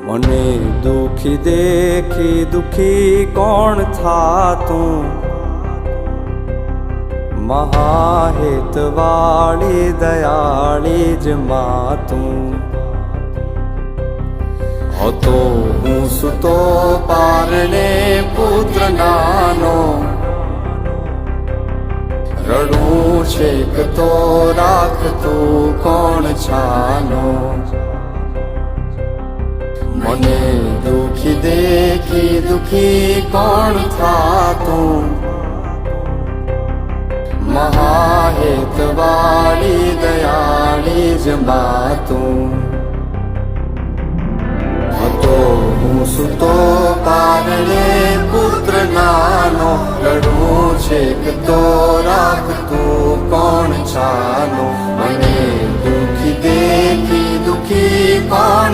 મને દુખી દેખી દુખી કોણ થાતું, મહાહેતવાળી દયાળી જ માતું. હતો હું સુતો પારણે પુત્ર નાનો, રડું છેક તો રાખતું કોણ છાનો. મને દુખી દેખી દુખી કોણ થાતું, મહાહેતવાળી દયાળી જ માતું. હતો હું સુતો પારણે પુત્ર નાનો, રડું છેક તો રાખતું કોણ છાનો. મને દુખી દેખી દુખી કોણ